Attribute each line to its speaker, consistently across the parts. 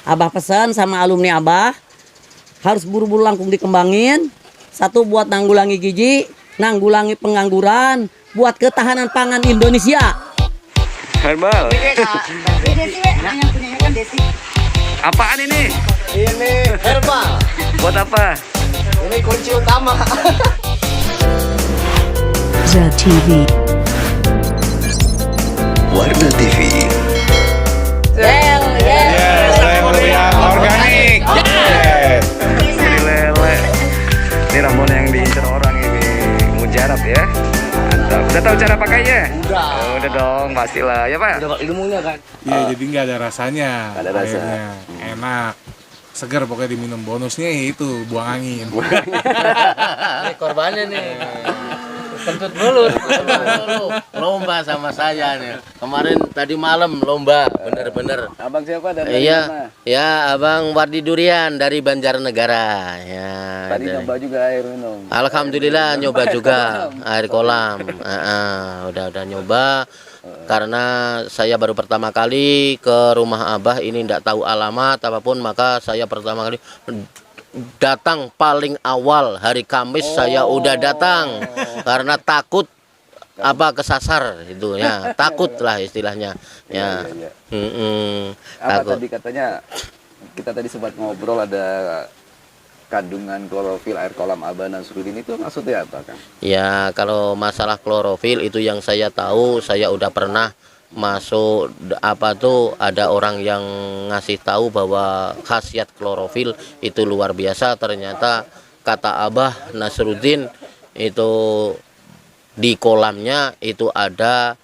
Speaker 1: Abah pesan sama alumni Abah harus buru-buru langkung dikembangin. Satu buat nanggulangi gizi, nanggulangi pengangguran, buat ketahanan pangan Indonesia.
Speaker 2: Herbal.
Speaker 3: Desi, yang punyanya kan Desi.
Speaker 2: Apaan ini?
Speaker 4: Ini herbal.
Speaker 2: Buat apa?
Speaker 4: Ini kunci utama.
Speaker 5: ZTV.
Speaker 2: Warna TV.
Speaker 6: Organik.
Speaker 2: Jadi lele. Ini ramuan yang diincar orang ini. Mujarab ya. Mantap. Udah tahu cara pakainya?
Speaker 4: Udah.
Speaker 2: Oh, udah dong, pastilah ya Pak.
Speaker 4: Udah ilmunya kan.
Speaker 6: Iya, jadi nggak ada rasanya.
Speaker 2: Nggak ada rasa.
Speaker 6: Airnya. Enak. Seger pokoknya diminum. Bonusnya itu buang angin.
Speaker 7: Ini korbannya nih. Kentut mulut. Lomba sama saya nih. Kemarin tadi malam lomba, bener-bener.
Speaker 2: Abang siapa dari
Speaker 7: Iya,
Speaker 2: mana?
Speaker 7: ya Abang Wardi Durian dari Banjarnegara. Ya.
Speaker 2: Tadi
Speaker 7: dari-
Speaker 2: nyoba juga air minum.
Speaker 7: Alhamdulillah nyoba juga air kolam. Udah nyoba. Karena saya baru pertama kali ke rumah Abah ini tidak tahu alamat apapun, maka saya pertama kali datang paling awal hari Kamis. Saya udah datang karena takut kesasar itu ya, takut lah istilahnya ya.
Speaker 2: Iya. Apa
Speaker 7: Takut.
Speaker 2: tadi katanya, kita tadi sempat ngobrol ada kandungan klorofil air kolam Abah Nasruddin, itu maksudnya apa Kang?
Speaker 7: Ya, kalau masalah klorofil itu yang saya tahu, saya udah pernah masuk ada orang yang ngasih tahu bahwa khasiat klorofil itu luar biasa. Ternyata kata Abah Nasruddin itu di kolamnya itu ada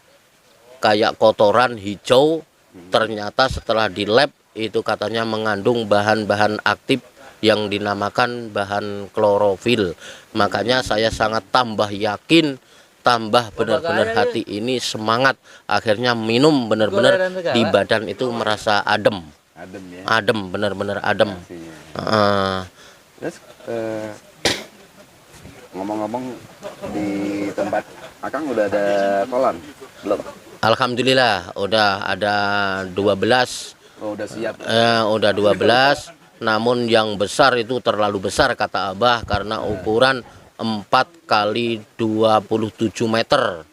Speaker 7: kayak kotoran hijau. Ternyata setelah di lab itu katanya mengandung bahan-bahan aktif yang dinamakan bahan klorofil. Makanya saya sangat tambah yakin, tambah benar-benar hati ini semangat. Akhirnya minum benar-benar di badan itu merasa adem.
Speaker 2: Adem ya.
Speaker 7: Adem, benar-benar adem.
Speaker 2: Terus ngomong-ngomong, di tempat Akang udah ada kolam belum?
Speaker 7: Alhamdulillah udah ada 12.
Speaker 2: Oh, udah siap.
Speaker 7: Udah 12. Namun yang besar itu terlalu besar kata Abah, karena ukuran 4 kali 27 meter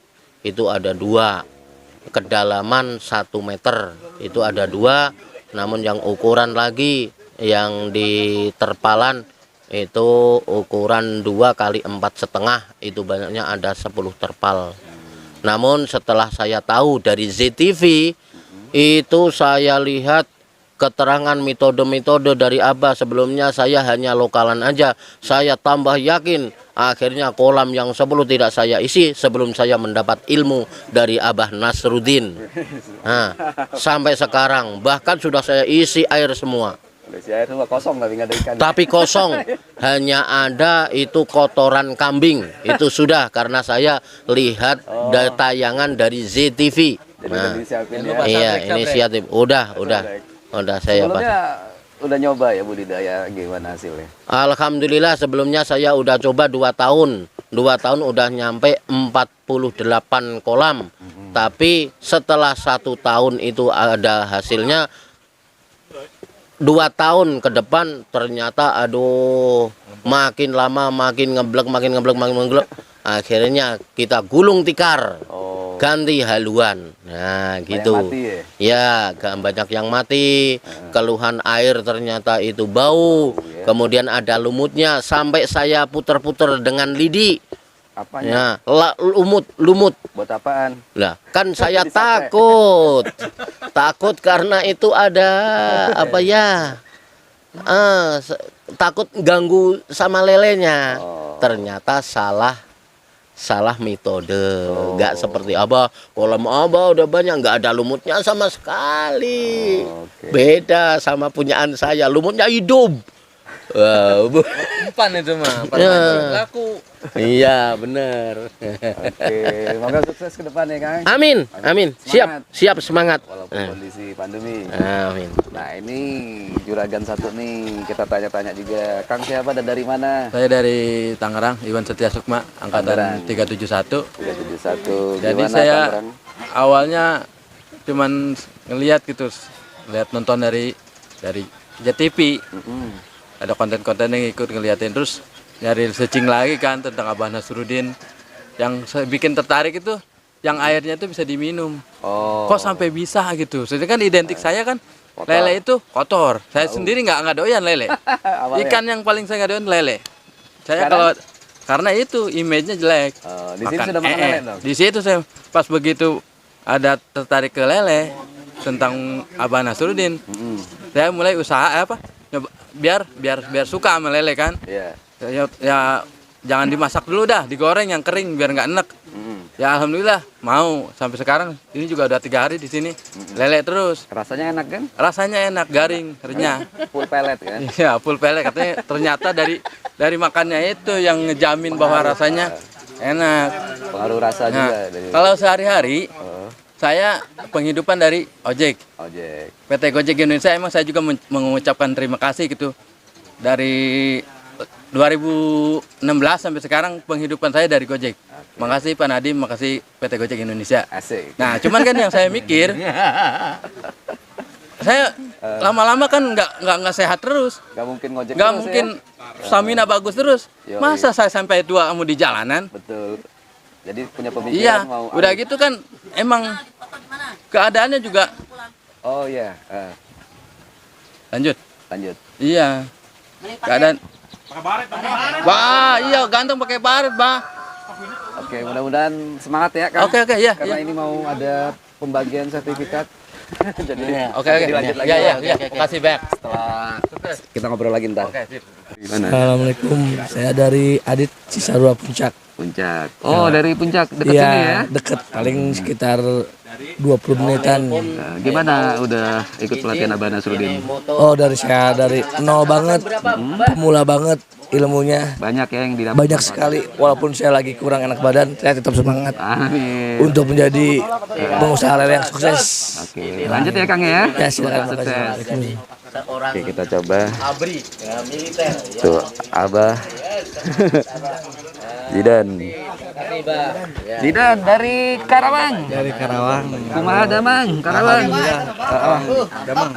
Speaker 7: itu ada 2, kedalaman 1 meter itu ada 2. Namun yang ukuran lagi yang di terpalan itu ukuran 2 kali 4,5, itu banyaknya ada 10 terpal. Namun setelah saya tahu dari ZTV itu, saya lihat keterangan metode-metode dari Abah. Sebelumnya saya hanya lokalan aja, saya tambah yakin. Akhirnya kolam yang 10 tidak saya isi sebelum saya mendapat ilmu dari Abah Nasruddin. Nah, sampai sekarang bahkan sudah saya isi air semua.
Speaker 2: Udah si air semua kosong, tapi nggak ada ikan.
Speaker 7: Tapi kosong, hanya ada itu kotoran kambing. Itu sudah karena saya lihat dari tayangan dari ZTV.
Speaker 2: Jadi
Speaker 7: Nah,
Speaker 2: udah disiapin ya.
Speaker 7: iya ini siap. Udah saya pas.
Speaker 2: Sebelumnya udah nyoba ya budidaya, gimana hasilnya?
Speaker 7: Alhamdulillah sebelumnya saya udah coba 2 tahun. 2 tahun udah nyampe 48 kolam. Tapi setelah 1 tahun itu ada hasilnya. 2 tahun ke depan ternyata aduh, makin lama makin ngeblek. Akhirnya kita gulung tikar. Ganti haluan. Nah, gitu.
Speaker 2: Mati ya?
Speaker 7: Ya, banyak yang mati. Keluhan air ternyata itu bau. Kemudian ada lumutnya sampai saya puter-puter dengan lidi.
Speaker 2: Apanya?
Speaker 7: Ya, lumut.
Speaker 2: Buat apaan?
Speaker 7: Lah, kan saya takut. Takut karena itu ada apa ya? Takut ganggu sama lelenya. Ternyata salah metode. Nggak seperti Abah, kolam Abah udah banyak, nggak ada lumutnya sama sekali. Beda sama punyaan saya, lumutnya hidup.
Speaker 4: Umpan itu mah.
Speaker 7: Ya.
Speaker 4: Laku.
Speaker 7: Iya bener.
Speaker 2: Oke, semoga sukses ke depannya Kang.
Speaker 7: Amin. Siap semangat.
Speaker 2: Walaupun kondisi pandemi.
Speaker 7: Amin.
Speaker 2: Nah, ini juragan satu nih, kita tanya-tanya juga. Kang siapa dan dari mana?
Speaker 8: Saya dari Tangerang, Iwan Setia Sukma,
Speaker 2: Tangerang.
Speaker 8: angkatan 371.
Speaker 2: 371.
Speaker 8: Jadi
Speaker 2: Gimana,
Speaker 8: saya
Speaker 2: Tangerang?
Speaker 8: awalnya cuman ngelihat gitu, lihat nonton dari dari JTV. Ada konten-konten yang ikut ngeliatin, terus nyari searching lagi kan tentang Abah Nasruddin. Yang saya bikin tertarik itu yang airnya itu bisa diminum.
Speaker 2: Oh.
Speaker 8: Kok sampai bisa gitu? Soalnya kan identik saya kan lele itu kotor. Saya sendiri nggak doyan lele. Ikan yang paling saya nggak doyan lele. Saya
Speaker 2: Sekarang?
Speaker 8: karena itu image-nya jelek.
Speaker 2: Di sini sudah makan lele dong?
Speaker 8: Di situ saya pas begitu ada tertarik ke lele tentang Abah Nasruddin. Saya mulai usaha nyoba, biar suka sama lele kan.
Speaker 2: Iya.
Speaker 8: Ya jangan dimasak dulu dah, digoreng yang kering biar nggak enek. Ya alhamdulillah mau sampai sekarang ini juga udah 3 hari di sini lele terus.
Speaker 2: Rasanya enak kan?
Speaker 8: Rasanya enak, garing, renyah.
Speaker 2: Full pelet kan?
Speaker 8: Iya full pelet katanya. Ternyata dari makannya itu yang ngejamin bahwa rasanya enak.
Speaker 2: Pengaruh rasa
Speaker 8: Nah,
Speaker 2: juga dari
Speaker 8: kalau sehari-hari saya penghidupan dari ojek.
Speaker 2: ojek.
Speaker 8: PT Gojek Indonesia emang saya juga mengucapkan terima kasih gitu. Dari 2016 sampai sekarang penghidupan saya dari Gojek. Makasih Pak Nadiem, makasih PT Gojek Indonesia.
Speaker 2: Asik.
Speaker 8: Nah, cuman kan yang saya mikir, saya lama-lama kan nggak sehat terus,
Speaker 2: Gak mungkin ngojek
Speaker 8: nggak
Speaker 2: terus
Speaker 8: mungkin
Speaker 2: ya?
Speaker 8: stamina bagus terus.
Speaker 2: Yoi.
Speaker 8: Masa saya sampai tua kamu di jalanan?
Speaker 2: Betul. Jadi punya pemikiran
Speaker 8: Iya,
Speaker 2: mau
Speaker 8: udah gitu kan emang keadaannya juga.
Speaker 2: Oh iya.
Speaker 8: Lanjut.
Speaker 2: Lanjut.
Speaker 8: Iya. Keadaan. Wah, iya ganteng pakai baret, Bah.
Speaker 2: Oke, mudah-mudahan semangat ya Kang.
Speaker 8: Oke, iya.
Speaker 2: Karena ini mau ada pembagian sertifikat. Jadi
Speaker 8: Oke.
Speaker 2: dilanjut lagi.
Speaker 8: Iya,
Speaker 2: ya.
Speaker 8: Makasih banyak.
Speaker 2: Setelah kita ngobrol lagi ntar.
Speaker 8: Oke, sip.
Speaker 2: Gimana?
Speaker 9: Assalamualaikum, saya dari Adit Cisarua Puncak.
Speaker 2: Puncak. Oh, dari Puncak dekat sini ya?
Speaker 9: Iya, deket, paling sekitar 20 menitan.
Speaker 2: Nah, gimana udah ikut pelatihan Abah Nasruddin?
Speaker 9: Oh, dari saya dari nol banget, pemula banget ilmunya.
Speaker 2: Banyak ya yang didapat.
Speaker 9: Banyak sekali, walaupun saya lagi kurang enak badan, saya tetap semangat
Speaker 2: Amin.
Speaker 9: untuk menjadi pengusaha lele yang sukses.
Speaker 2: Oke, lanjut ya Kang ya.
Speaker 9: Ya, silakan.
Speaker 2: Sukses.
Speaker 7: Seorang
Speaker 2: Oke, kita coba.
Speaker 7: abri militer.
Speaker 2: Tuh, Abah. Zidan. Zidan dari Karawang.
Speaker 10: Dari Karawang.
Speaker 2: Kumaha Damang, Karawang.
Speaker 10: Damang.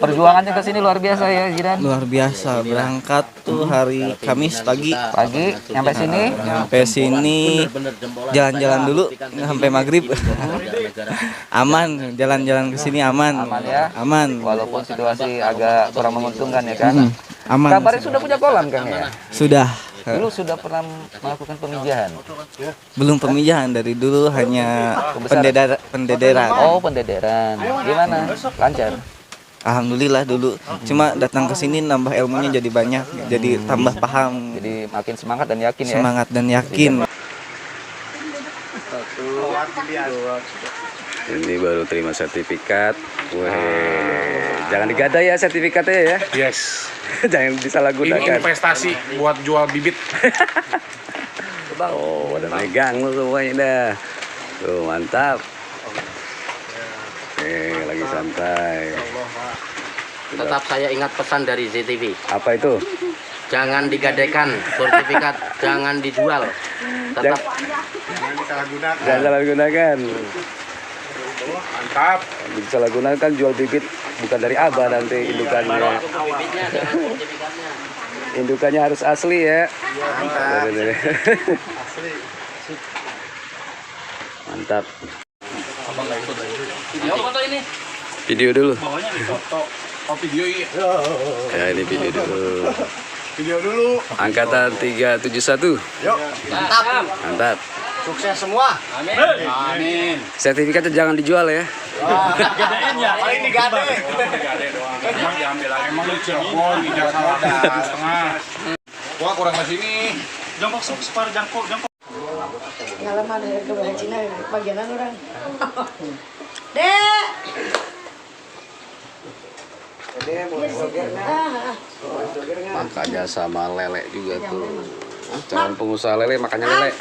Speaker 2: Perjuangannya ke sini luar biasa ya, Zidan.
Speaker 10: Luar biasa, berangkat tuh hari Kamis pagi.
Speaker 2: Pagi nyampe sini.
Speaker 10: Sampai sini jalan-jalan dulu sampai maghrib. Aman, jalan-jalan ke sini aman.
Speaker 2: Aman ya?
Speaker 10: Aman.
Speaker 2: Walaupun situasi agak kurang menguntungkan ya kan.
Speaker 10: Aman.
Speaker 2: Kabarnya sudah punya kolam Kang ya?
Speaker 10: Sudah.
Speaker 2: Dulu sudah pernah melakukan pemijahan.
Speaker 10: Belum pemijahan, dari dulu hanya pendederan.
Speaker 2: Oh, pendederan. Gimana? Lancar.
Speaker 10: Alhamdulillah dulu. Cuma datang ke sini nambah ilmunya jadi banyak, jadi tambah paham,
Speaker 2: Jadi makin semangat dan yakin ya.
Speaker 10: semangat dan yakin.
Speaker 2: Ini baru terima sertifikat. Weh, jangan digadai ya sertifikatnya ya.
Speaker 6: Yes.
Speaker 2: Jangan
Speaker 6: Ini
Speaker 2: disalahgunakan.
Speaker 6: investasi buat jual bibit.
Speaker 2: Oh, udah megang lu semuanya dah. Tuh, mantap. Oke, lagi santai.
Speaker 7: Tetap saya ingat pesan dari ZTV.
Speaker 2: Apa itu?
Speaker 7: Jangan digadaikan sertifikat, jangan dijual. Tetap
Speaker 2: Jangan salah gunakan.
Speaker 6: Mantap.
Speaker 2: Disalahgunakan jual bibit bukan dari Abah nanti indukannya.
Speaker 7: bibitnya dengan sertifikatnya.
Speaker 2: Indukannya harus asli ya. Mantap.
Speaker 8: Video foto ini.
Speaker 2: Video dulu.
Speaker 6: Oh, video iya.
Speaker 2: Ya, ini video dulu.
Speaker 6: Video dulu.
Speaker 2: Angkatan 371. Mantap.
Speaker 4: Sukses semua.
Speaker 8: Amin.
Speaker 2: Sertifikatnya jangan dijual ya.
Speaker 4: Paling digade.
Speaker 6: Emang diambil lagi. Emang di Cirebon, di Jakarta, di setengah. Wah, kurang ke sini.
Speaker 3: Pengalaman dari kebaya Cina, bagianan orang. Dek!
Speaker 2: Makanya sama lele juga tuh. Calon pengusaha lele makanya lele.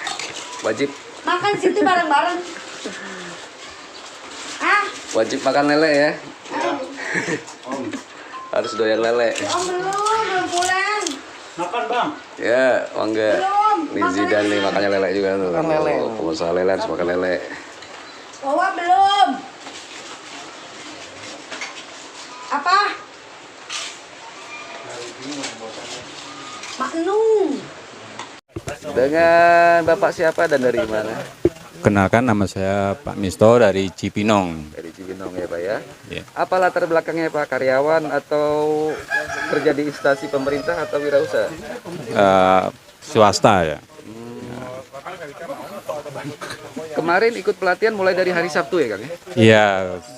Speaker 2: Wajib
Speaker 3: Makan situ bareng-bareng.
Speaker 2: wajib makan lele ya. Harus doyan lele.
Speaker 3: Om belum pulang.
Speaker 2: Ya, mangga.
Speaker 3: Belum.
Speaker 2: Nih Zidan nih makannya lele juga tuh. Makan lele. Pengusaha lele harus makan lele.
Speaker 3: Bawa belum. Apa? Maknung.
Speaker 2: Dengan Bapak siapa dan dari mana?
Speaker 6: Kenalkan, nama saya Pak Misto dari Cipinong.
Speaker 2: Dari Cibinong ya Pak ya.
Speaker 6: Iya.
Speaker 2: Apa latar belakangnya Pak? Karyawan atau kerja di instansi pemerintah atau wirausaha?
Speaker 6: Swasta ya.
Speaker 2: Kemarin ikut pelatihan mulai dari hari Sabtu ya Kang ya?
Speaker 6: Iya,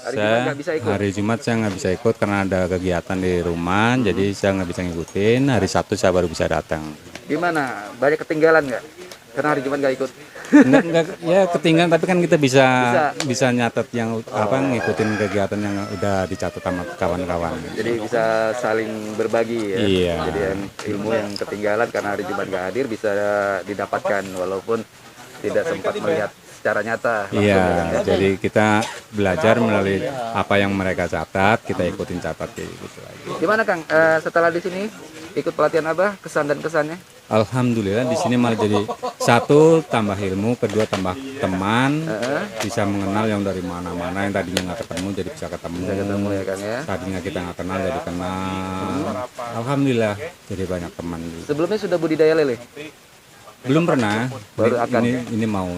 Speaker 2: Hari Jumat nggak bisa ikut?
Speaker 6: hari Jumat saya nggak bisa ikut karena ada kegiatan di rumah, jadi saya nggak bisa ngikutin. Hari Sabtu saya baru bisa datang.
Speaker 2: Gimana? Banyak ketinggalan nggak? Karena hari Jumat nggak ikut.
Speaker 6: Enggak, ya ketinggalan, tapi kan kita bisa nyatet yang ngikutin kegiatan yang udah dicatat sama kawan-kawan.
Speaker 2: Jadi bisa saling berbagi ya.
Speaker 6: Iya.
Speaker 2: Jadi yang ilmu yang ketinggalan karena hari Jumat nggak hadir bisa didapatkan walaupun tidak sempat melihat secara nyata. langsung,
Speaker 6: Iya,
Speaker 2: ya, Kang, ya?
Speaker 6: jadi kita belajar melalui apa yang mereka catat, kita ikutin catat kayak gitu lagi.
Speaker 2: Gimana Kang? Setelah di sini ikut pelatihan Abah, kesan dan kesannya?
Speaker 6: Alhamdulillah di sini malah jadi satu tambah ilmu, kedua tambah teman, bisa mengenal yang dari mana-mana yang tadinya nggak ketemu jadi bisa ketemu.
Speaker 2: Bisa ketemu ya Kang ya.
Speaker 6: Tadinya kita nggak kenal jadi kenal. Alhamdulillah jadi banyak teman.
Speaker 2: Sebelumnya sudah budidaya lele?
Speaker 6: Belum pernah.
Speaker 2: Baru akan.
Speaker 6: Ini mau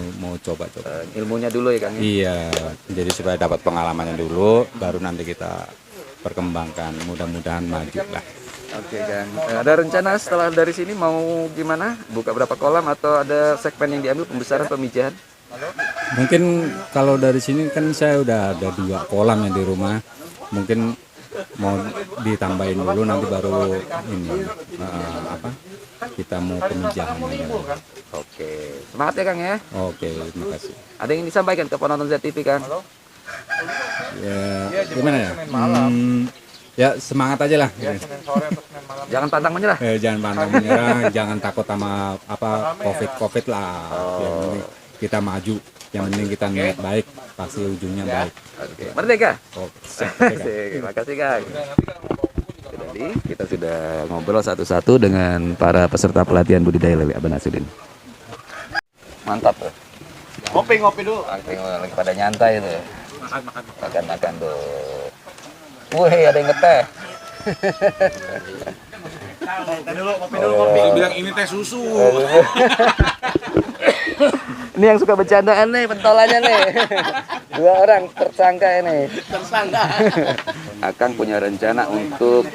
Speaker 6: coba-coba.
Speaker 2: Ilmunya dulu ya Kang ya.
Speaker 6: Iya, jadi supaya dapat pengalamannya dulu, baru nanti kita perkembangkan. Mudah-mudahan maju lah.
Speaker 2: Oke Kang. Ada rencana setelah dari sini mau gimana? Buka berapa kolam atau ada segmen yang diambil pembesaran pemijahan?
Speaker 6: Mungkin kalau dari sini kan saya udah ada 2 kolam yang di rumah. Mungkin mau ditambahin dulu nanti baru ini kita mau pemijahan.
Speaker 2: Oke. Semangat ya Kang ya.
Speaker 6: Oke, terima kasih.
Speaker 2: Ada yang ingin disampaikan ke penonton ZTV Kang?
Speaker 6: Ya, gimana ya? Ya semangat aja lah.
Speaker 2: Jangan pantang menyerah.
Speaker 6: Jangan pantang menyerah, jangan takut sama COVID lah. Yang penting kita maju, yang penting kita niat baik, pasti ujungnya baik.
Speaker 2: Oke. Merdeka.
Speaker 6: Oke.
Speaker 2: Terima kasih Kang. Jadi kita sudah ngobrol satu-satu dengan para peserta pelatihan budidaya lele Abah Nasruddin. Mantap tuh.
Speaker 4: Ngopi dulu.
Speaker 2: Lagi pada nyantai tuh. Makan tuh. Wih, ada yang ngeteh.
Speaker 4: Kopi dulu.
Speaker 6: Dia bilang ini teh susu.
Speaker 2: Ini yang suka bercandaan nih, pentolannya nih. 2 orang tersangka ini. Akang punya rencana untuk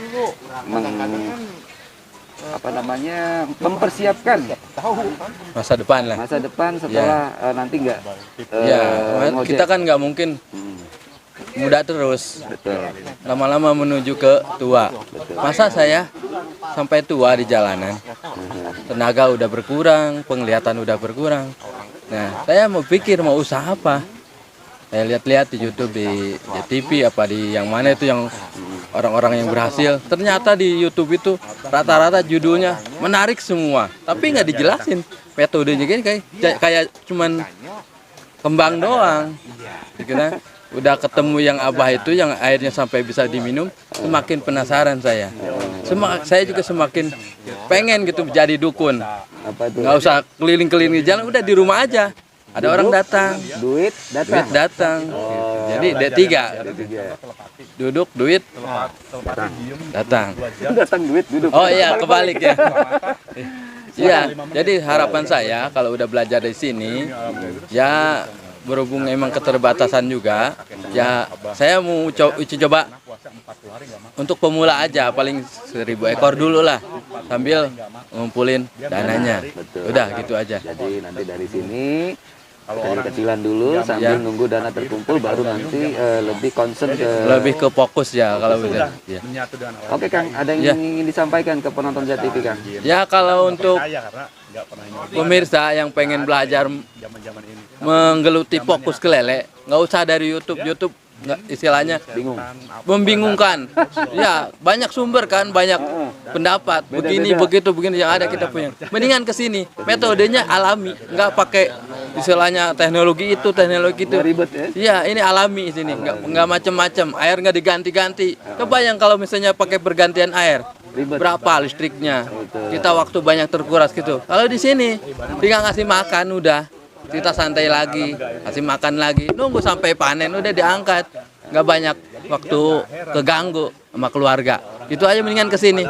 Speaker 2: mempersiapkan
Speaker 8: Masa depan lah.
Speaker 2: masa depan setelah nanti nggak
Speaker 8: Ya,
Speaker 2: ngojek.
Speaker 8: kita kan nggak mungkin muda terus.
Speaker 2: Betul.
Speaker 8: Lama-lama menuju ke tua. Masa saya sampai tua di jalanan? Tenaga udah berkurang, penglihatan udah berkurang. Nah, saya mau pikir mau usaha apa? Saya lihat-lihat di YouTube, di TV, apa di yang mana itu yang orang-orang yang berhasil. Ternyata di YouTube itu rata-rata judulnya menarik semua, tapi nggak dijelasin metodenya gini kayak cuman kembang doang. Dikira udah ketemu yang Abah itu yang airnya sampai bisa diminum, semakin penasaran saya. Saya juga semakin pengen gitu jadi dukun. Nggak usah keliling-keliling di jalan, udah di rumah aja. Ada orang datang,
Speaker 2: Duit
Speaker 8: datang. Jadi D3. Duduk, duit datang.
Speaker 2: Datang duit duduk.
Speaker 8: Oh iya, kebalik ya. Iya, jadi harapan saya kalau udah belajar di sini, ya berhubung emang keterbatasan juga, ya saya mau coba untuk pemula aja, paling 1000 ekor dulu lah, sambil ngumpulin dananya. Udah gitu aja.
Speaker 2: Jadi nanti dari sini kecil-kecilan dulu sambil nunggu dana terkumpul baru nanti lebih concern
Speaker 8: lebih ke fokus ya kalau bisa. Ya.
Speaker 2: Oke Kang, ada yang ingin disampaikan ke penonton ZTV Kang?
Speaker 8: Ya kalau untuk pemirsa yang pengen belajar menggeluti fokus ke lele, nggak usah dari YouTube nggak, istilahnya membingungkan. Ya banyak sumber kan, banyak pendapat begini begitu begini yang ada kita punya. Mendingan ke sini metodenya alami, nggak pakai istilahnya teknologi itu
Speaker 2: Ribet ya?
Speaker 8: Iya, ini alami sini, nggak macem-macem. Air nggak diganti-ganti. Kebayang kalau misalnya pakai pergantian air, berapa listriknya? Kita waktu banyak terkuras gitu. Kalau di sini tinggal ngasih makan udah, kita santai lagi, kasih makan lagi, nunggu sampai panen udah diangkat, nggak banyak waktu keganggu sama keluarga. Itu aja mendingan ke sini.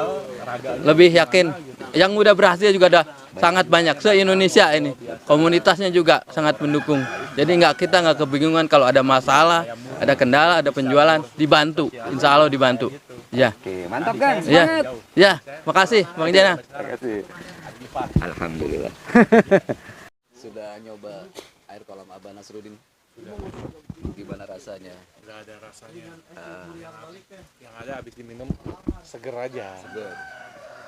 Speaker 8: lebih yakin. Yang udah berhasil juga ada sangat banyak se-Indonesia ini. Komunitasnya juga sangat mendukung. Jadi kita nggak kebingungan kalau ada masalah, ada kendala, ada penjualan, dibantu. Insya Allah dibantu. Ya.
Speaker 2: Oke, mantap kan?
Speaker 8: Ya. Ya, makasih Bang Jana.
Speaker 2: Makasih. Alhamdulillah. Sudah nyoba air kolam Abah Nasrudin? Gimana rasanya?
Speaker 11: Nggak ada rasanya. Yang ada habis diminum seger aja.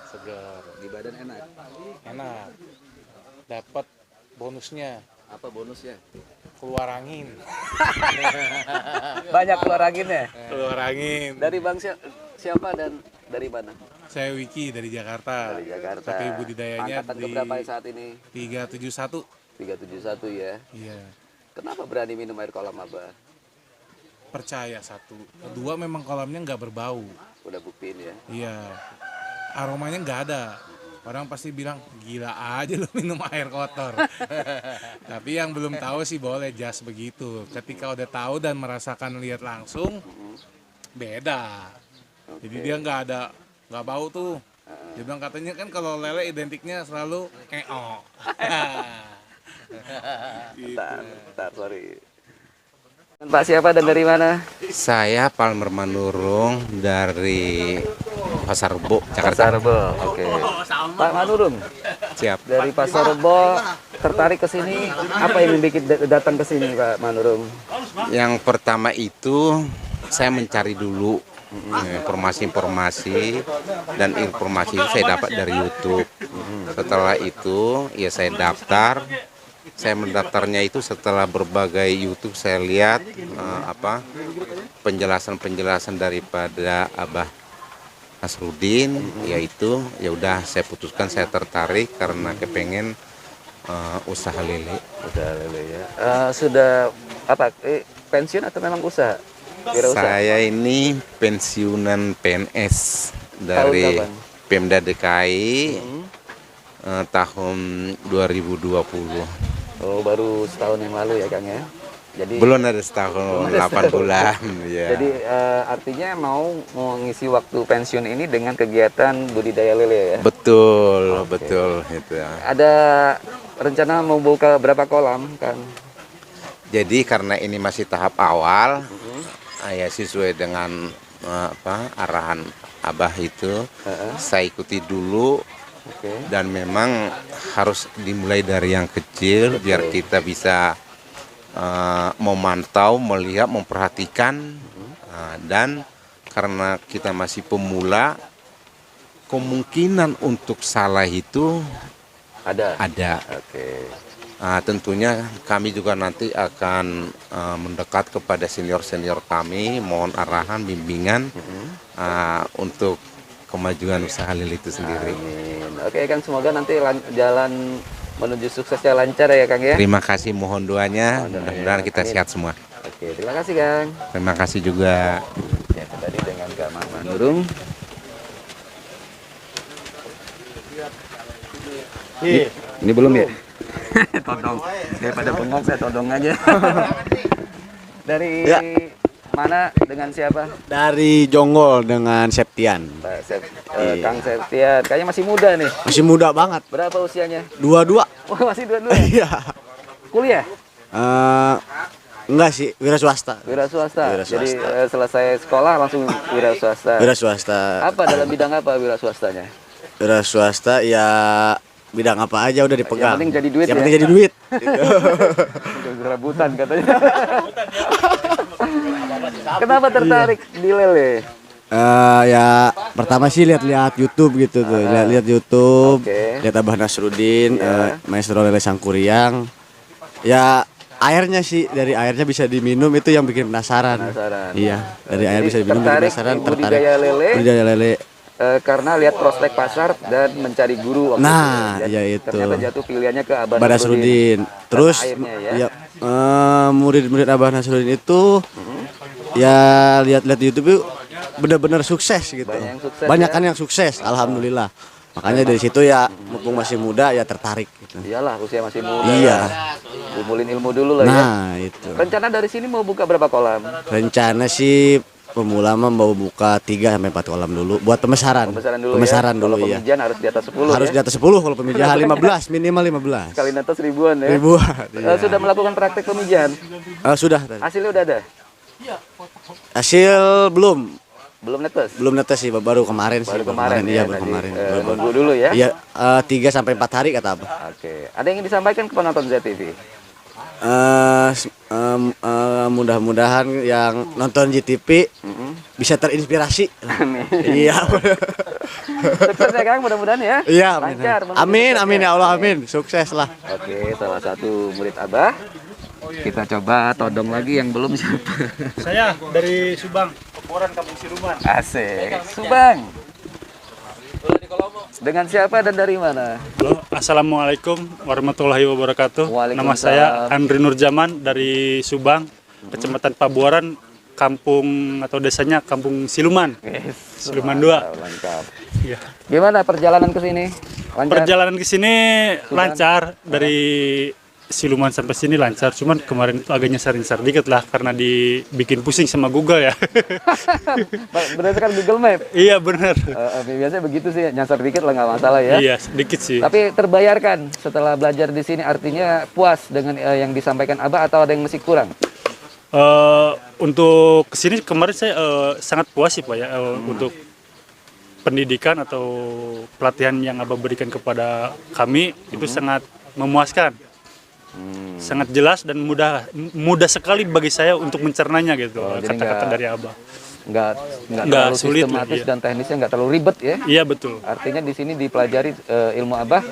Speaker 11: Seger.
Speaker 2: Di badan enak?
Speaker 11: Enak. Dapat bonusnya.
Speaker 2: Apa bonusnya?
Speaker 11: Keluar angin.
Speaker 2: Banyak keluar anginnya?
Speaker 11: Keluar angin.
Speaker 2: Dari Bang siapa dan dari mana?
Speaker 11: Saya Wiki dari Jakarta.
Speaker 2: Dari Jakarta.
Speaker 11: Tapi budidayanya
Speaker 2: Angkatan
Speaker 11: di
Speaker 2: keberapa saat ini?
Speaker 11: 371.
Speaker 2: 371 ya.
Speaker 11: Iya.
Speaker 2: Kenapa berani minum air kolam Abah?
Speaker 11: Percaya satu. Kedua memang kolamnya nggak berbau.
Speaker 2: Udah buktiin ya.
Speaker 11: Iya. Aromanya nggak ada. Orang pasti bilang gila aja lu minum air kotor. Tapi yang belum tahu sih boleh jas begitu. Ketika udah tahu dan merasakan lihat langsung beda. Jadi dia nggak bau tuh. Dia bilang katanya kan kalau lele identiknya selalu eo.
Speaker 2: Gitu. Bentar, sorry. Pak siapa dan dari mana?
Speaker 12: Saya Palmer Manurung dari Pasar Rebo, Jakarta.
Speaker 2: Pasar Rebo, oke. Pak Manurung,
Speaker 12: Siap.
Speaker 2: dari Pasar Rebo tertarik ke sini. Apa yang membuat datang ke sini, Pak Manurung?
Speaker 12: Yang pertama itu saya mencari dulu informasi-informasi, dan informasi itu saya dapat dari YouTube. Setelah itu ya saya daftar. Saya mendaftarnya itu setelah berbagai YouTube saya lihat penjelasan-penjelasan daripada Abah Nasrudin, yaitu ya udah saya putuskan, saya tertarik karena kepengen usaha lele.
Speaker 2: Usaha lele ya. Sudah pensiun atau memang usaha?
Speaker 12: Saya ini pensiunan PNS dari Pemda DKI tahun 2020.
Speaker 2: Oh, baru setahun yang lalu ya Kang ya? Jadi
Speaker 12: belum ada setahun, 8 bulan. Ya.
Speaker 2: Jadi artinya mau mengisi waktu pensiun ini dengan kegiatan budidaya lele ya?
Speaker 12: Betul, betul itu ya.
Speaker 2: Ada rencana mau buka berapa kolam Kang?
Speaker 12: Jadi karena ini masih tahap awal, ya sesuai dengan arahan Abah itu, saya ikuti dulu. Dan memang harus dimulai dari yang kecil. Biar kita bisa memantau, melihat, memperhatikan. Dan karena kita masih pemula, kemungkinan untuk salah itu ada. Tentunya kami juga nanti akan mendekat kepada senior-senior kami, mohon arahan, bimbingan untuk kemajuan usaha lele itu sendiri.
Speaker 2: Amin. Oke Kang, semoga nanti jalan menuju suksesnya lancar ya Kang ya.
Speaker 12: Terima kasih, mohon doanya. Mudah-mudahan kita sehat semua.
Speaker 2: Oke, terima kasih Kang.
Speaker 12: Terima kasih juga.
Speaker 2: Ya, tadi dengan Kang Manurung. Ini belum ya? Todong. Daripada bengong saya todong aja. Dari mana dengan siapa?
Speaker 4: Dari Jonggol dengan Septian.
Speaker 2: Kang Septian, kayaknya masih muda nih.
Speaker 4: Masih muda banget.
Speaker 2: Berapa usianya?
Speaker 4: 22.
Speaker 2: Wah, masih 22.
Speaker 4: Iya.
Speaker 2: Kuliah?
Speaker 4: Enggak sih, wira swasta.
Speaker 2: Wira swasta. Jadi selesai sekolah langsung wira swasta.
Speaker 4: Wira swasta.
Speaker 2: Apa dalam bidang apa wira swastanya?
Speaker 4: Wira swasta ya bidang apa aja udah dipegang.
Speaker 2: Yang penting jadi duit.
Speaker 4: Yang penting jadi duit.
Speaker 2: Rebutan katanya. Kenapa tertarik di lele?
Speaker 4: Ya pertama sih lihat-lihat YouTube gitu tuh, lihat YouTube, lihat Abah Nasrudin, Maestro Lele Sangkuriang. Ya airnya sih, dari airnya bisa diminum, itu yang bikin penasaran. Iya, dari air bisa diminum, bikin penasaran, tertarik budidaya lele.
Speaker 2: Karena lihat prospek pasar dan mencari guru.
Speaker 4: Nah, ya itu.
Speaker 2: Ternyata jatuh pilihannya ke Abah
Speaker 4: Nasrudin. Terus murid-murid Abah Nasrudin itu ya lihat-lihat YouTube itu benar-benar sukses gitu. Banyak kan yang sukses, alhamdulillah. Makanya dari situ ya mumpung masih muda ya tertarik gitu.
Speaker 2: Iyalah, usia masih muda.
Speaker 4: Iya.
Speaker 2: Kumpulin ilmu dulu lah ya.
Speaker 4: Nah, itu.
Speaker 2: Rencana dari sini mau buka berapa kolam?
Speaker 4: Rencana sih pemula mah mau buka 3 sampai 4 kolam dulu buat pemesaran.
Speaker 2: Pembesaran dulu,
Speaker 4: Iya.
Speaker 2: Pemijahan harus di atas 10
Speaker 4: Harus
Speaker 2: ya.
Speaker 4: di atas 10 kalau pemijahan 15 minimal 15.
Speaker 2: Kali netes ribuan ya.
Speaker 4: Ribuan. Iya.
Speaker 2: Sudah melakukan praktek pemijahan.
Speaker 4: Sudah.
Speaker 2: Hasilnya udah ada?
Speaker 4: Hasil belum.
Speaker 2: Belum netes?
Speaker 4: Belum netes sih, baru kemarin sih.
Speaker 2: Baru kemarin
Speaker 4: Iya,
Speaker 2: ya,
Speaker 4: baru
Speaker 2: tadi.
Speaker 4: kemarin.
Speaker 2: Nunggu dulu ya.
Speaker 4: Iya, 3 sampai 4 hari kata Abah.
Speaker 2: Oke. Ada yang ingin disampaikan ke penonton ZTV?
Speaker 4: Mudah-mudahan yang nonton GTV bisa terinspirasi.
Speaker 2: Amin.
Speaker 4: Iya.
Speaker 2: Sukses ya Kang, mudah-mudahan ya.
Speaker 4: Iya,
Speaker 2: Lancar.
Speaker 4: amin ya Allah, amin. Sukses lah.
Speaker 2: Oke, salah satu murid Abah. Kita coba todong lagi yang belum siapa.
Speaker 13: Saya dari Subang, Peboran Kampung Siluman.
Speaker 2: Asik. Subang. Dengan siapa dan dari mana?
Speaker 13: Halo, Assalamualaikum warahmatullahi wabarakatuh. Nama saya Andri Nurjaman dari Subang, Kecamatan Pabuaran, kampung atau desanya Kampung Siluman. Siluman 2.
Speaker 2: Lengkap.
Speaker 13: Iya.
Speaker 2: Gimana perjalanan ke sini? Lancar?
Speaker 13: Perjalanan ke sini lancar, dari Siluman sampai sini lancar. Cuman kemarin itu agak nyasar-nyasar dikit lah karena dibikin pusing sama Google ya.
Speaker 2: Berdasarkan Google Map.
Speaker 13: Iya benar.
Speaker 2: Biasanya begitu sih, nyasar dikit lah nggak masalah ya.
Speaker 13: Iya sedikit sih.
Speaker 2: Tapi terbayarkan setelah belajar di sini, artinya puas dengan yang disampaikan Abah atau ada yang masih kurang?
Speaker 13: Untuk kesini kemarin saya sangat puas sih Pak ya, untuk pendidikan atau pelatihan yang Abah berikan kepada kami itu sangat memuaskan. Sangat jelas dan mudah sekali bagi saya untuk mencernanya gitu, kata-kata dari Abah.
Speaker 2: Nggak terlalu
Speaker 13: sulit
Speaker 2: sistematis
Speaker 13: iya.
Speaker 2: dan teknisnya nggak terlalu ribet ya.
Speaker 13: Iya betul.
Speaker 2: Artinya di sini dipelajari ilmu Abah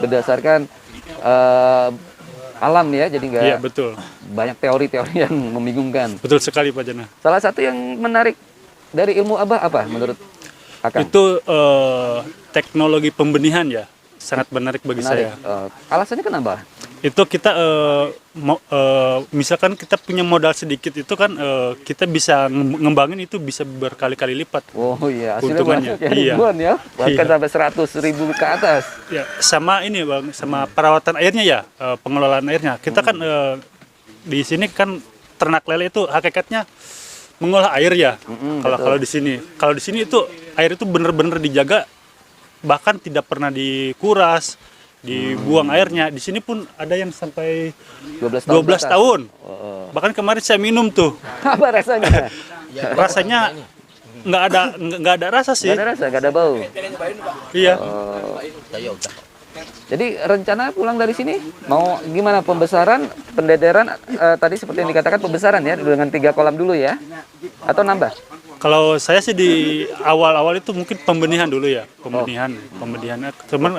Speaker 2: berdasarkan alam ya, jadi nggak
Speaker 13: Iya betul.
Speaker 2: banyak teori-teori yang membingungkan.
Speaker 13: Betul sekali Pak Jana.
Speaker 2: Salah satu yang menarik dari ilmu Abah apa menurut Akang?
Speaker 13: Itu teknologi pembenihan ya, sangat menarik bagi saya.
Speaker 2: Alasannya kenapa?
Speaker 13: Itu kita misalkan kita punya modal sedikit itu kan kita bisa ngembangin itu bisa berkali-kali lipat.
Speaker 2: Oh iya, hasilnya
Speaker 13: keuntungannya.
Speaker 2: banyak ya, ribuan ya, bahkan sampai 100.000 ke atas.
Speaker 13: Ya, sama ini Bang, sama perawatan airnya ya, pengelolaan airnya. Kita kan di sini kan ternak lele itu hakikatnya mengolah air ya. Kalau di sini itu air itu benar-benar dijaga, bahkan tidak pernah dikuras, dibuang airnya. Di sini pun ada yang sampai 12 tahun. Bahkan kemarin saya minum tuh.
Speaker 2: Apa rasanya?
Speaker 13: Rasanya nggak ada rasa sih.
Speaker 2: Nggak ada rasa, nggak ada bau.
Speaker 13: Iya.
Speaker 2: Jadi rencana pulang dari sini mau gimana, pembesaran, pendederan, tadi seperti yang dikatakan pembesaran ya dengan 3 kolam dulu ya, atau nambah?
Speaker 13: Kalau saya sih di awal-awal itu mungkin pembenihan dulu ya, pembenihan. Cuman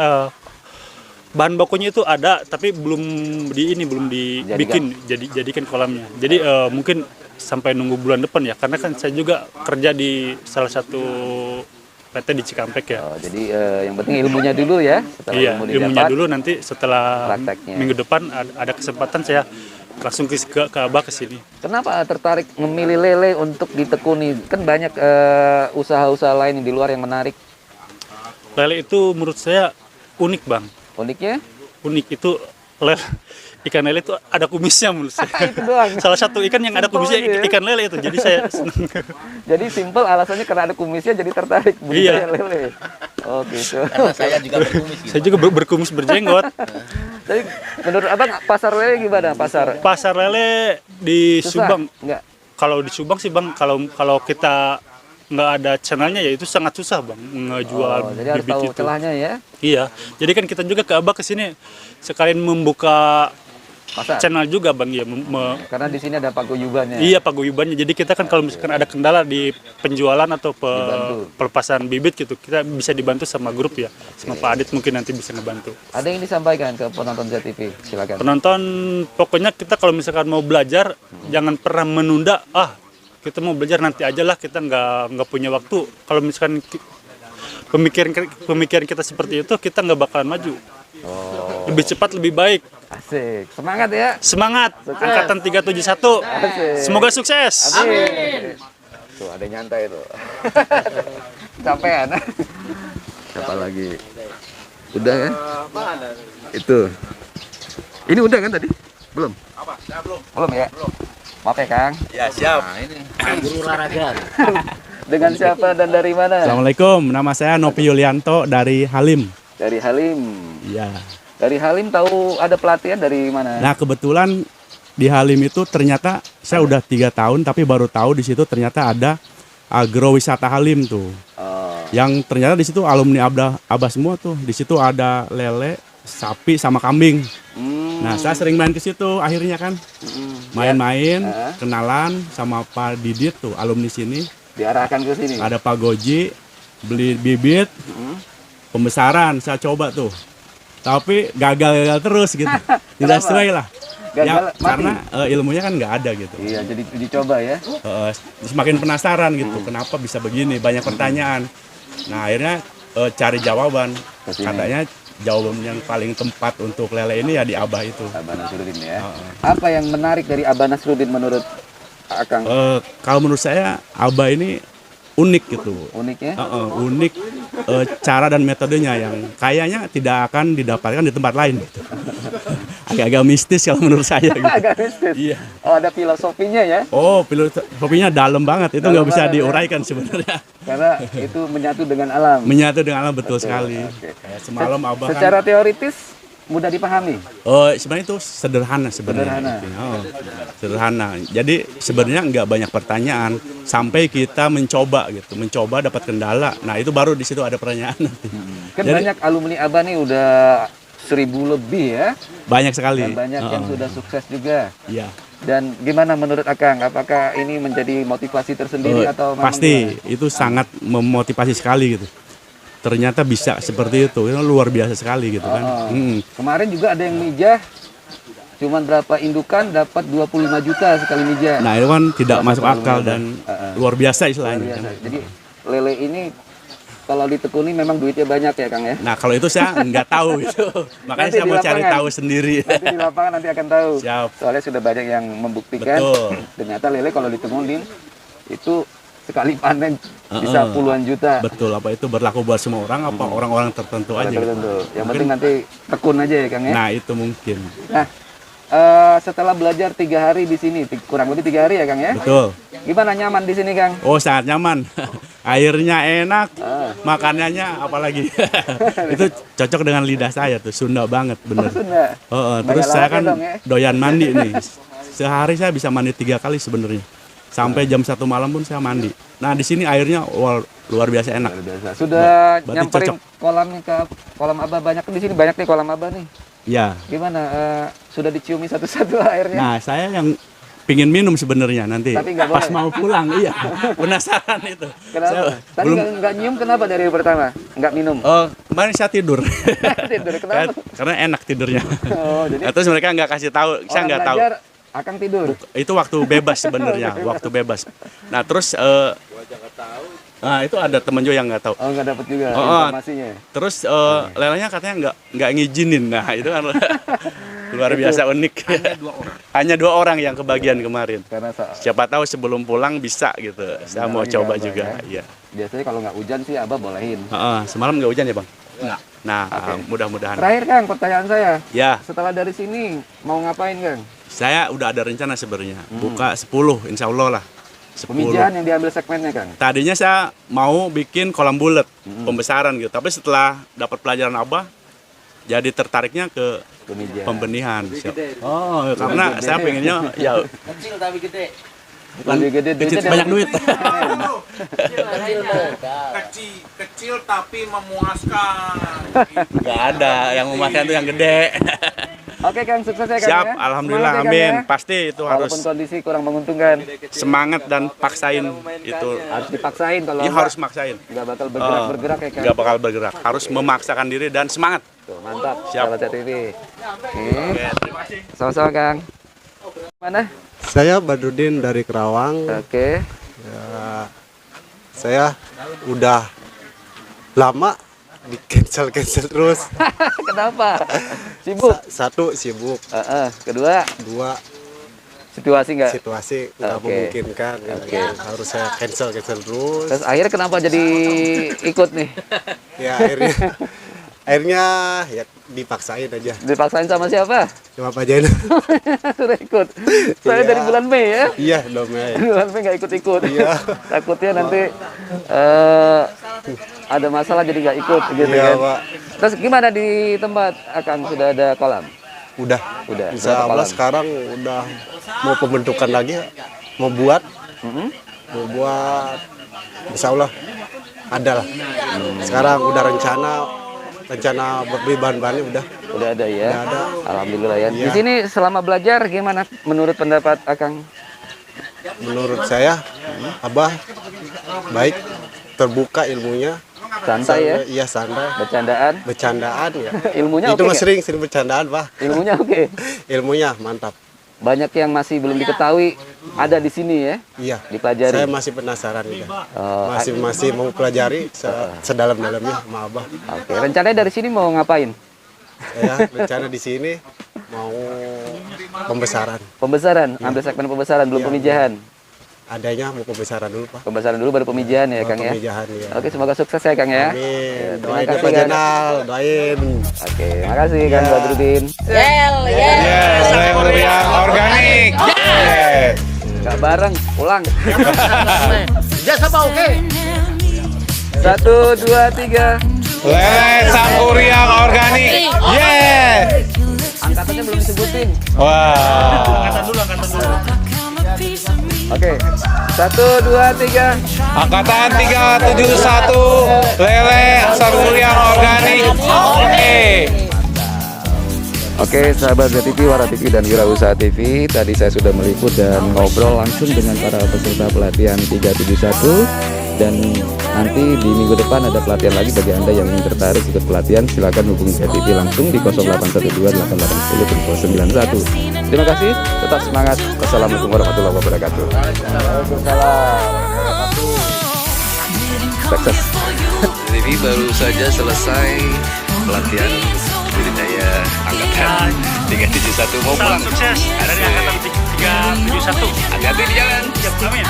Speaker 13: bahan bakunya itu ada, tapi belum dibikin, jadikan kolamnya. Jadi mungkin sampai nunggu bulan depan ya, karena kan saya juga kerja di salah satu PT di Cikampek ya.
Speaker 2: Jadi yang penting ilmunya dulu ya.
Speaker 13: Iya, ilmunya dulu, nanti setelah minggu depan ada kesempatan saya langsung ke Abah ke sini.
Speaker 2: Kenapa tertarik memilih lele untuk ditekuni? Kan banyak usaha-usaha lain di luar yang menarik.
Speaker 13: Lele itu menurut saya unik Bang.
Speaker 2: Uniknya?
Speaker 13: Unik itu ikan lele itu ada kumisnya menurut saya.
Speaker 2: Itu doang.
Speaker 13: Salah satu ikan yang ada kumisnya ikan lele itu. Jadi saya senang.
Speaker 2: Jadi simpel alasannya karena ada kumisnya jadi tertarik budidaya lele. Oh gitu.
Speaker 7: Karena saya juga berkumis gitu.
Speaker 13: Saya juga berkumis berjenggot.
Speaker 2: Jadi menurut Abang pasar lele gimana? Pasar
Speaker 13: lele di
Speaker 2: susah?
Speaker 13: Subang.
Speaker 2: Enggak.
Speaker 13: Kalau di Subang sih Bang, kalau kita nggak ada channelnya ya itu sangat susah Bang ngejual
Speaker 2: jadi harus tahu
Speaker 13: itu.
Speaker 2: celahnya ya.
Speaker 13: Iya. Jadi kan kita juga ke Abah ke sini sekalian membuka
Speaker 2: pasar
Speaker 13: channel juga Bang ya.
Speaker 2: Karena di sini ada paguyubannya.
Speaker 13: Iya, paguyubannya. Jadi kita kan kalau misalkan ada kendala di penjualan atau pelepasan bibit gitu, kita bisa dibantu sama grup ya. Sama Pak Adit mungkin nanti bisa ngebantu.
Speaker 2: Ada yang disampaikan ke penonton ZTV? Silakan.
Speaker 13: Penonton, pokoknya kita kalau misalkan mau belajar jangan pernah menunda. Kita mau belajar nanti aja lah, kita nggak punya waktu. Kalau misalkan pemikiran kita seperti itu, kita nggak bakalan maju. Lebih cepat lebih baik.
Speaker 2: Asik, semangat ya.
Speaker 13: Semangat.
Speaker 2: Sukses.
Speaker 13: Angkatan 371.
Speaker 2: Asik.
Speaker 13: Semoga sukses.
Speaker 2: Amin.
Speaker 12: Tuh ada yang nyantai tuh.
Speaker 2: Capean.
Speaker 12: Siapa lagi? Udah kan? Itu. Ini udah kan tadi? Belum?
Speaker 2: Belum ya? Maaf ya Kang.
Speaker 10: Ya siap.
Speaker 2: Nah, ini guru olahraga.
Speaker 10: Dengan siapa dan dari mana?
Speaker 14: Assalamualaikum, nama saya Nopi Yulianto dari Halim.
Speaker 10: Dari Halim.
Speaker 14: Iya.
Speaker 10: Dari Halim tahu ada pelatihan dari mana?
Speaker 14: Nah kebetulan di Halim itu ternyata saya udah 3 tahun tapi baru tahu di situ ternyata ada agrowisata Halim tuh. Yang ternyata di situ alumni Abah semua tuh. Di situ ada lele, sapi sama kambing. Nah saya sering main ke situ akhirnya kan. Main-main, kenalan sama Pak Didit tuh alumni sini.
Speaker 10: Diarahkan ke sini.
Speaker 14: Ada Pak Goji, beli bibit, pembesaran saya coba tuh. Tapi gagal terus gitu. Tidak sesuai lah. Ya, karena ilmunya kan nggak ada gitu.
Speaker 10: Iya, jadi dicoba ya.
Speaker 14: Semakin penasaran gitu, kenapa bisa begini, banyak pertanyaan. Nah akhirnya cari jawaban. Katanya jawaban yang paling tepat untuk lele ini ya di Abah itu.
Speaker 10: Abah Nasruddin ya. Apa yang menarik dari Abah Nasruddin menurut Akang?
Speaker 14: Kalau menurut saya Abah ini unik gitu.
Speaker 10: Unik ya?
Speaker 14: Unik cara dan metodenya yang kayaknya tidak akan didapatkan di tempat lain gitu. Agak-agak mistis kalau menurut saya gitu.
Speaker 10: Agak mistis? Iya. Oh ada filosofinya ya?
Speaker 14: Oh filosofinya dalam banget, itu nggak bisa diuraikan sebenarnya.
Speaker 10: Karena itu menyatu dengan alam.
Speaker 14: Menyatu dengan alam betul sekali. Semalam Abah
Speaker 10: secara teoritis mudah dipahami.
Speaker 14: Oh sebenarnya itu sederhana sebenarnya. Sederhana. Jadi sebenarnya nggak banyak pertanyaan sampai kita mencoba gitu, mencoba dapat kendala. Nah itu baru di situ ada pertanyaan nanti.
Speaker 10: Kan jadi, banyak alumni Abah nih udah 1000 lebih ya.
Speaker 14: Banyak sekali.
Speaker 10: Dan banyak yang sudah sukses juga.
Speaker 14: Iya.
Speaker 10: Dan gimana menurut Akang? Apakah ini menjadi motivasi tersendiri atau
Speaker 14: pasti itu sangat memotivasi sekali gitu. Ternyata bisa seperti itu luar biasa sekali gitu kan.
Speaker 10: Kemarin juga ada yang mijah cuman berapa indukan dapat 25 juta sekali mijah.
Speaker 14: Nah itu kan tidak masuk akal dan luar biasa istilahnya.
Speaker 10: Kan? Jadi lele ini kalau ditekuni memang duitnya banyak ya Kang ya.
Speaker 14: Nah kalau itu saya nggak tahu gitu. Makanya saya mau cari tahu sendiri.
Speaker 10: Nanti di lapangan nanti akan tahu.
Speaker 14: Siap.
Speaker 10: Soalnya sudah banyak yang membuktikan.
Speaker 14: Betul.
Speaker 10: Ternyata lele kalau ditemunin itu sekali panen bisa puluhan juta.
Speaker 14: Betul, apa itu berlaku buat semua orang apa orang-orang tertentu aja?
Speaker 10: Tertentu. Yang penting nanti tekun aja ya Kang ya.
Speaker 14: Nah itu mungkin.
Speaker 10: Nah setelah belajar 3 hari di sini, kurang lebih 3 hari ya Kang ya.
Speaker 14: Betul.
Speaker 10: Gimana nyaman di sini Kang?
Speaker 14: Oh sangat nyaman. Airnya enak, makanannya apalagi. Itu cocok dengan lidah saya tuh, Sunda banget bener.
Speaker 10: Sunda.
Speaker 14: Terus saya kan doyan mandi nih. Sehari saya bisa mandi 3 kali sebenarnya. Sampai jam 1 malam pun saya mandi. Nah di sini airnya luar biasa enak.
Speaker 10: Luar biasa. Sudah nyamperin kolamnya ke kolam Abah banyak di sini banyak nih kolam Abah nih.
Speaker 14: Ya.
Speaker 10: Gimana? Sudah diciumi satu-satu airnya?
Speaker 14: Nah saya yang pingin minum sebenarnya nanti.
Speaker 10: Tapi
Speaker 14: pas mau pulang, iya. Penasaran itu.
Speaker 10: Kenapa? Tadi nggak nyium kenapa dari pertama? Nggak minum?
Speaker 14: Oh kemarin saya tidur.
Speaker 10: Tidur kenapa?
Speaker 14: Karena enak tidurnya.
Speaker 10: Oh jadi.
Speaker 14: Terus mereka nggak kasih tahu, saya nggak tahu.
Speaker 10: Akang tidur.
Speaker 14: Itu waktu bebas sebenarnya, waktu bebas. Nah terus, nah itu ada temen juga yang nggak tau.
Speaker 10: Oh nggak dapat juga informasinya.
Speaker 14: Terus lelenya katanya nggak ngizinin, nah itu kan luar biasa unik. Hanya 2 orang yang kebagian kemarin.
Speaker 10: Karena
Speaker 14: siapa tahu sebelum pulang bisa gitu. Saya mau coba juga.
Speaker 10: Ya? Iya. Biasanya kalau nggak hujan sih Abah bolehin.
Speaker 14: Semalam nggak hujan ya Bang?
Speaker 10: Nggak.
Speaker 14: Nah mudah-mudahan.
Speaker 10: Terakhir Kang pertanyaan saya.
Speaker 14: Ya.
Speaker 10: Setelah dari sini mau ngapain Kang?
Speaker 14: Saya udah ada rencana sebenarnya, buka 10 insya Allah lah. 10.
Speaker 10: Pemijahan yang diambil segmennya Kang?
Speaker 14: Tadinya saya mau bikin kolam bulat, pembesaran gitu. Tapi setelah dapat pelajaran Abah, jadi tertariknya ke pembenihan. Oh, karena saya pengennya ya
Speaker 10: kecil tapi gede.
Speaker 14: Lebih gede, banyak duit.
Speaker 11: Kecil tapi memuaskan.
Speaker 14: Gak ada, yang memuaskan itu yang gede.
Speaker 10: Oke Kang, sukses ya Kang.
Speaker 14: Siap, ya? Alhamdulillah,
Speaker 10: Semangat,
Speaker 14: amin.
Speaker 10: Ya,
Speaker 14: pasti itu harus.
Speaker 10: Walaupun kondisi kurang menguntungkan.
Speaker 14: Semangat dan paksain itu.
Speaker 10: Harus dipaksain kalau.
Speaker 14: Iya harus maksain.
Speaker 10: Nggak bakal bergerak ya Kang.
Speaker 14: Nggak bakal bergerak, harus memaksakan diri dan semangat.
Speaker 10: Tuh, mantap.
Speaker 14: Siap.
Speaker 10: Sahabat TV. Oke, terima kasih. Sama-sama Kang. Mana?
Speaker 15: Saya Badrudin dari Kerawang.
Speaker 10: Oke.
Speaker 15: Ya, saya udah lama di cancel terus.
Speaker 10: Kenapa? Sibuk.
Speaker 15: Satu sibuk.
Speaker 10: Kedua. Situasi nggak?
Speaker 15: Situasi nggak memungkinkan. Harus saya cancel terus.
Speaker 10: Terus akhirnya kenapa jadi ikut nih?
Speaker 15: Ya akhirnya Akhirnya ya dipaksain aja.
Speaker 2: Dipaksain sama siapa?
Speaker 15: Cuma Pak Jaina.
Speaker 2: Sudah ikut. Saya dari bulan Mei ya.
Speaker 15: Iya, udah Mei.
Speaker 2: Bulan Mei nggak ikut-ikut.
Speaker 15: Iya.
Speaker 2: Takutnya nanti ada masalah jadi nggak ikut gitu
Speaker 15: Iya,
Speaker 2: kan.
Speaker 15: Pak.
Speaker 2: Terus gimana di tempat Akang, sudah ada kolam?
Speaker 15: Udah.
Speaker 2: Udah.
Speaker 15: Insya
Speaker 2: Berapa
Speaker 15: Allah
Speaker 2: kolam?
Speaker 15: sekarang udah mau pembentukan lagi, mau buat. Mau buat, insya Allah ada lah. Sekarang udah rencana beli bahan-bahannya udah
Speaker 2: ada ya.
Speaker 15: Udah ada.
Speaker 2: Alhamdulillah ya.
Speaker 15: Iya.
Speaker 2: Di sini selama belajar gimana menurut pendapat Akang?
Speaker 15: Menurut saya Abah baik, terbuka ilmunya.
Speaker 2: Santai ya?
Speaker 15: Iya, santai.
Speaker 2: Bercandaan
Speaker 15: ya.
Speaker 2: Ilmunya
Speaker 15: itu
Speaker 2: oke
Speaker 15: mah
Speaker 2: nggak?
Speaker 15: sering bercandaan, Pak.
Speaker 2: Ilmunya oke.
Speaker 15: Ilmunya mantap.
Speaker 2: Banyak yang masih belum diketahui ada di sini ya?
Speaker 15: Iya.
Speaker 2: Dipelajari.
Speaker 15: Saya masih penasaran juga. Masih mau pelajari sedalam-dalamnya sama Abah.
Speaker 2: Oke, rencananya dari sini mau ngapain?
Speaker 15: Saya rencana di sini mau pembesaran.
Speaker 2: Pembesaran, ambil segmen pembesaran, belum pemijahan.
Speaker 15: Adanya mau pembesaran dulu, Pak.
Speaker 2: Pembesaran dulu baru pemijahan ya, Kang ya.
Speaker 15: Pemijahan, ya.
Speaker 2: Oke, semoga sukses ya, Kang ya.
Speaker 15: Amin.
Speaker 2: Ya, terima
Speaker 15: Doain
Speaker 2: kasih,
Speaker 15: Pak
Speaker 2: Kang.
Speaker 15: Jenal, doain.
Speaker 2: Oke, makasih Kang Badrudin.
Speaker 12: Yang organik.
Speaker 2: Gak bareng, pulang.
Speaker 12: Jasa apa oke?
Speaker 2: 1, 2, 3.
Speaker 12: Lele Sangkuriang organik.
Speaker 2: Angkatannya belum disebutin.
Speaker 12: Wah.
Speaker 13: Angkatan dulu.
Speaker 2: Oke, 1, 2, 3.
Speaker 12: Angkatan 371 Lele Sangkuriang organik.
Speaker 2: Oke, sahabat ZTV, Wara TV, dan Wirausaha TV. Tadi saya sudah meliput dan ngobrol langsung dengan para peserta pelatihan 371. Dan nanti di minggu depan ada pelatihan lagi. Bagi Anda yang ingin tertarik ikut pelatihan, silakan hubungi ZTV langsung di 0812881091. Terima kasih, tetap semangat. Wassalamualaikum warahmatullahi wabarakatuh. Sukses. ZTV baru saja selesai pelatihan budidaya angkatan 371 mau pulang.
Speaker 13: Sukses dari angkatan 371.
Speaker 2: Hati-hati di jalan.
Speaker 13: Siap pulang ya.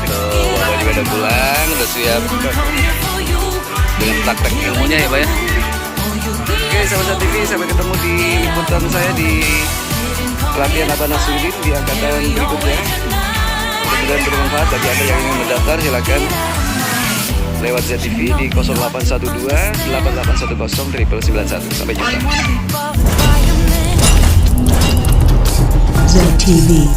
Speaker 2: Tuh, Bapak juga udah pulang, udah siap dengan praktek ilmunya ya, Pak ya. Oke, sahabat TV, sampai ketemu di liputan saya di pelatihan Abah Nasruddin di angkatan berikutnya. Mudah-mudahan bermanfaat. Bagi Anda yang ingin mendaftar, silakan lewat ZTV di 0812 8810 991. Sampai jumpa.
Speaker 5: ZTV.